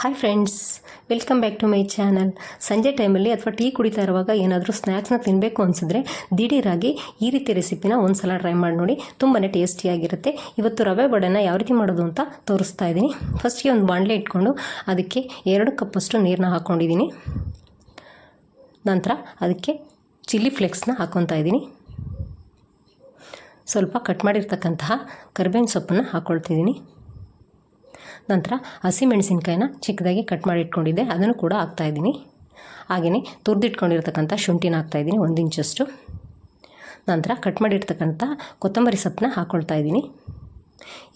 Hi friends, welcome back to my channel. ಸಂಜೆ ಟೈಮಲ್ಲಿ ಅಥವಾ ಟೀ ಕುಡಿತಾ ಇರುವಾಗ ಏನಾದರೂ ಸ್ನ್ಯಾಕ್ಸ್ನ ತಿನ್ನಬೇಕು ಅನಿಸಿದ್ರೆ ದಿಢೀರಾಗಿ ಈ ರೀತಿ ರೆಸಿಪಿನ ಒಂದು ಸಲ ಟ್ರೈ ಮಾಡಿ ನೋಡಿ. ತುಂಬಾ ಟೇಸ್ಟಿಯಾಗಿರುತ್ತೆ. ಇವತ್ತು ರವೆ ವಡೆನ ಯಾವ ರೀತಿ ಮಾಡೋದು ಅಂತ ತೋರಿಸ್ತಾ ಇದ್ದೀನಿ. ಫಸ್ಟ್ಗೆ ಒಂದು ಬಾಣಲೆ ಇಟ್ಕೊಂಡು ಅದಕ್ಕೆ 2 ಕಪ್ಪಷ್ಟು ನೀರನ್ನ ಹಾಕ್ಕೊಂಡಿದ್ದೀನಿ. ನಂತರ ಅದಕ್ಕೆ ಚಿಲ್ಲಿ ಫ್ಲೇಕ್ಸ್ನ ಹಾಕ್ಕೊತಾ ಇದ್ದೀನಿ. ಸ್ವಲ್ಪ ಕಟ್ ಮಾಡಿರ್ತಕ್ಕಂತಹ ಕರಿಬೇವಿನ ಸೊಪ್ಪನ್ನು ಹಾಕ್ಕೊಳ್ತಿದ್ದೀನಿ. ನಂತರ ಹಸಿಮೆಣಸಿನ್ಕಾಯಿನ ಚಿಕ್ಕದಾಗಿ ಕಟ್ ಮಾಡಿ ಇಟ್ಕೊಂಡಿದ್ದೆ, ಅದನ್ನು ಕೂಡ ಹಾಕ್ತಾಯಿದ್ದೀನಿ. ಹಾಗೆಯೇ ತುರಿದಿಟ್ಕೊಂಡಿರ್ತಕ್ಕಂಥ ಶುಂಠಿನ ಹಾಕ್ತಾಯಿದ್ದೀನಿ 1 ಇಂಚಷ್ಟು. ನಂತರ ಕಟ್ ಮಾಡಿರ್ತಕ್ಕಂಥ ಕೊತ್ತಂಬರಿ ಸೊಪ್ಪನ್ನ ಹಾಕ್ಕೊಳ್ತಾ ಇದ್ದೀನಿ.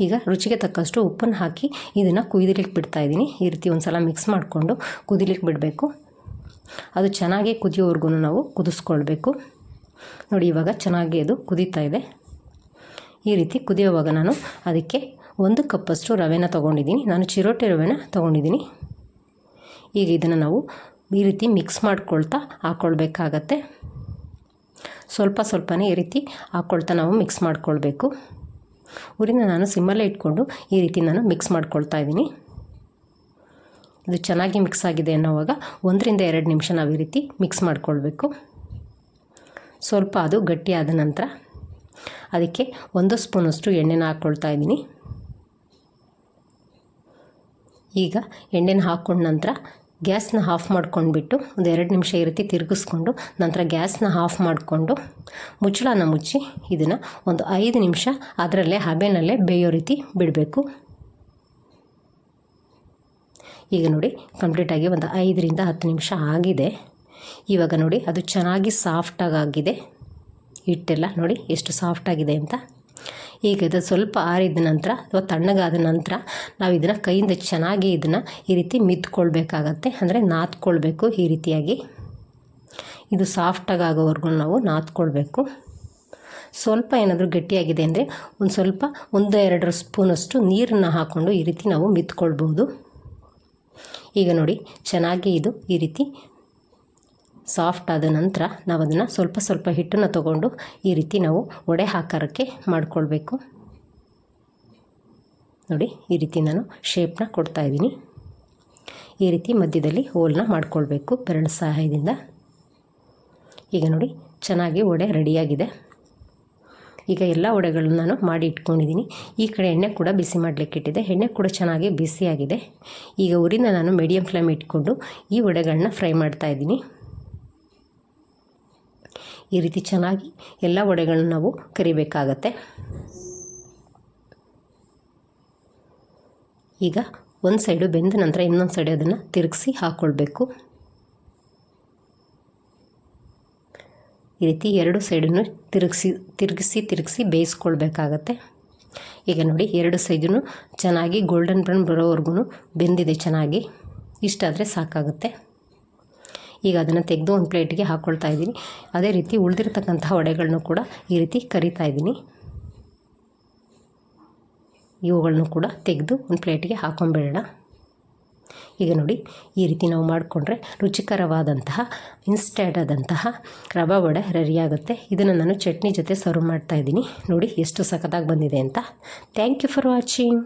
ಈಗ ರುಚಿಗೆ ತಕ್ಕಷ್ಟು ಉಪ್ಪನ್ನು ಹಾಕಿ ಇದನ್ನು ಕುದಿಲಿಕ್ಕೆ ಬಿಡ್ತಾಯಿದ್ದೀನಿ. ಈ ರೀತಿ ಒಂದು ಸಲ ಮಿಕ್ಸ್ ಮಾಡಿಕೊಂಡು ಕುದಿಲಿಕ್ಕೆ ಬಿಡಬೇಕು. ಅದು ಚೆನ್ನಾಗಿ ಕುದಿಯೋವರೆಗೂ ನಾವು ಕುದಿಸ್ಕೊಳ್ಬೇಕು. ನೋಡಿ, ಇವಾಗ ಚೆನ್ನಾಗಿ ಅದು ಕುದೀತಾ ಇದೆ. ಈ ರೀತಿ ಕುದಿಯೋವಾಗ ನಾನು ಅದಕ್ಕೆ 1 ಕಪ್ಪಷ್ಟು ರವೆನ ತೊಗೊಂಡಿದ್ದೀನಿ. ನಾನು ಚಿರೋಟಿ ರವೆನ ತೊಗೊಂಡಿದ್ದೀನಿ. ಈಗ ಇದನ್ನು ನಾವು ಈ ರೀತಿ ಮಿಕ್ಸ್ ಮಾಡ್ಕೊಳ್ತಾ ಹಾಕ್ಕೊಳ್ಬೇಕಾಗತ್ತೆ. ಸ್ವಲ್ಪನೇ ಈ ರೀತಿ ಹಾಕ್ಕೊಳ್ತಾ ನಾವು ಮಿಕ್ಸ್ ಮಾಡ್ಕೊಳ್ಬೇಕು. ಉರಿನ ನಾನು ಸಿಮ್ಮಲ್ಲೇ ಇಟ್ಕೊಂಡು ಈ ರೀತಿ ನಾನು ಮಿಕ್ಸ್ ಮಾಡ್ಕೊಳ್ತಾ ಇದ್ದೀನಿ. ಇದು ಚೆನ್ನಾಗಿ ಮಿಕ್ಸ್ ಆಗಿದೆ ಅನ್ನೋವಾಗ 1 ರಿಂದ 2 ನಿಮಿಷ ನಾವು ಈ ರೀತಿ ಮಿಕ್ಸ್ ಮಾಡ್ಕೊಳ್ಬೇಕು. ಸ್ವಲ್ಪ ಅದು ಗಟ್ಟಿಯಾದ ನಂತರ ಅದಕ್ಕೆ 1 ಸ್ಪೂನಷ್ಟು ಎಣ್ಣೆನ ಹಾಕ್ಕೊಳ್ತಾ ಇದ್ದೀನಿ. ಈಗ ಎಣ್ಣೆನ ಹಾಕ್ಕೊಂಡ ನಂತರ ಗ್ಯಾಸ್ನ ಆಫ್ ಮಾಡ್ಕೊಂಡ್ಬಿಟ್ಟು ಒಂದು 2 ನಿಮಿಷ ಈ ರೀತಿ ತಿರುಗಿಸ್ಕೊಂಡು ನಂತರ ಗ್ಯಾಸ್ನ ಆಫ್ ಮಾಡಿಕೊಂಡು ಮುಚ್ಚಳನ ಮುಚ್ಚಿ ಇದನ್ನು ಒಂದು 5 ನಿಮಿಷ ಅದರಲ್ಲೇ ಹಬೆನಲ್ಲೇ ಬೇಯೋ ರೀತಿ ಬಿಡಬೇಕು. ಈಗ ನೋಡಿ, ಕಂಪ್ಲೀಟಾಗಿ ಒಂದು 5 ರಿಂದ 10 ನಿಮಿಷ ಆಗಿದೆ. ಇವಾಗ ನೋಡಿ, ಅದು ಚೆನ್ನಾಗಿ ಸಾಫ್ಟಾಗಿ ಆಗಿದೆ. ಹಿಟ್ಟೆಲ್ಲ ನೋಡಿ ಎಷ್ಟು ಸಾಫ್ಟಾಗಿದೆ ಅಂತ. ಈಗ ಇದು ಸ್ವಲ್ಪ ಆರಿದ ನಂತರ ಅಥವಾ ತಣ್ಣಗಾದ ನಂತರ ನಾವು ಇದನ್ನು ಕೈಯಿಂದ ಚೆನ್ನಾಗಿ ಇದನ್ನು ಈ ರೀತಿ ಮಿದ್ಕೊಳ್ಬೇಕಾಗತ್ತೆ. ಅಂದರೆ ನಾದ್ಕೊಳ್ಬೇಕು. ಈ ರೀತಿಯಾಗಿ ಇದು ಸಾಫ್ಟಾಗಿ ಆಗೋವರೆಗೂ ನಾವು ನಾದ್ಕೊಳ್ಬೇಕು. ಸ್ವಲ್ಪ ಏನಾದರೂ ಗಟ್ಟಿಯಾಗಿದೆ ಅಂದರೆ ಒಂದು ಸ್ವಲ್ಪ 1-2 ಸ್ಪೂನಷ್ಟು ನೀರನ್ನು ಹಾಕ್ಕೊಂಡು ಈ ರೀತಿ ನಾವು ಮಿದ್ಕೊಳ್ಬೋದು. ಈಗ ನೋಡಿ, ಚೆನ್ನಾಗಿ ಇದು ಈ ರೀತಿ ಸಾಫ್ಟ್ ಆದ ನಂತರ ನಾವು ಅದನ್ನು ಸ್ವಲ್ಪ ಹಿಟ್ಟನ್ನು ತಗೊಂಡು ಈ ರೀತಿ ನಾವು ವಡೆ ಆಕಾರಕ್ಕೆ ಮಾಡಿಕೊಳ್ಬೇಕು. ನೋಡಿ, ಈ ರೀತಿ ನಾನು ಶೇಪ್ನ ಕೊಡ್ತಾಯಿದ್ದೀನಿ. ಈ ರೀತಿ ಮಧ್ಯದಲ್ಲಿ ಹೋಲ್ನ ಮಾಡಿಕೊಳ್ಬೇಕು ಬೆರಳು ಸಹಾಯದಿಂದ. ಈಗ ನೋಡಿ, ಚೆನ್ನಾಗಿ ವಡೆ ರೆಡಿಯಾಗಿದೆ. ಈಗ ಎಲ್ಲ ವಡೆಗಳನ್ನು ನಾನು ಮಾಡಿ ಇಟ್ಕೊಂಡಿದ್ದೀನಿ. ಈ ಕಡೆ ಎಣ್ಣೆ ಕೂಡ ಬಿಸಿ ಮಾಡಲಿಕ್ಕೆ ಇಟ್ಟಿದ್ದೆ. ಎಣ್ಣೆ ಕೂಡ ಚೆನ್ನಾಗಿ ಬಿಸಿಯಾಗಿದೆ. ಈಗ ಉರಿನ ನಾನು ಮೀಡಿಯಮ್ ಫ್ಲೇಮ್ ಇಟ್ಕೊಂಡು ಈ ವಡೆಗಳನ್ನ ಫ್ರೈ ಮಾಡ್ತಾಯಿದ್ದೀನಿ. ಈ ರೀತಿ ಚೆನ್ನಾಗಿ ಎಲ್ಲ ವಡೆಗಳನ್ನ ನಾವು ಕರಿಬೇಕಾಗತ್ತೆ. ಈಗ ಒಂದು ಸೈಡು ಬೆಂದ ನಂತರ ಇನ್ನೊಂದು ಸೈಡ್ ಅದನ್ನು ತಿರುಗಿಸಿ ಹಾಕ್ಕೊಳ್ಬೇಕು. ಈ ರೀತಿ 2 ಸೈಡನ್ನು ತಿರುಗಿಸಿ ಬೇಯಿಸ್ಕೊಳ್ಬೇಕಾಗತ್ತೆ. ಈಗ ನೋಡಿ, 2 ಸೈಡನ್ನು ಚೆನ್ನಾಗಿ ಗೋಲ್ಡನ್ ಬ್ರೌನ್ ಬರೋವರೆಗೂ ಬೆಂದಿದೆ ಚೆನ್ನಾಗಿ. ಇಷ್ಟಾದರೆ ಸಾಕಾಗುತ್ತೆ. ಈಗ ಅದನ್ನು ತೆಗೆದು ಒಂದು ಪ್ಲೇಟಿಗೆ ಹಾಕ್ಕೊಳ್ತಾ ಇದ್ದೀನಿ. ಅದೇ ರೀತಿ ಉಳಿದಿರ್ತಕ್ಕಂತಹ ವಡೆಗಳನ್ನು ಕೂಡ ಈ ರೀತಿ ಕರಿತಾ ಇದ್ದೀನಿ. ಇವುಗಳನ್ನು ಕೂಡ ತೆಗೆದು ಒಂದು ಪ್ಲೇಟಿಗೆ ಹಾಕ್ಕೊಂಬಿಡೋಣ. ಈಗ ನೋಡಿ, ಈ ರೀತಿ ನಾವು ಮಾಡಿಕೊಂಡ್ರೆ ರುಚಿಕರವಾದಂತಹ ಇನ್ಸ್ಟೆಂಟ್ ಆದಂತಹ ರವೆ ವಡೆ ರೆಡಿಯಾಗುತ್ತೆ. ಇದನ್ನು ನಾನು ಚಟ್ನಿ ಜೊತೆ ಸರ್ವ್ ಮಾಡ್ತಾಯಿದ್ದೀನಿ. ನೋಡಿ ಎಷ್ಟು ಸಖತ್ತಾಗಿ ಬಂದಿದೆ ಅಂತ. Thank you for watching.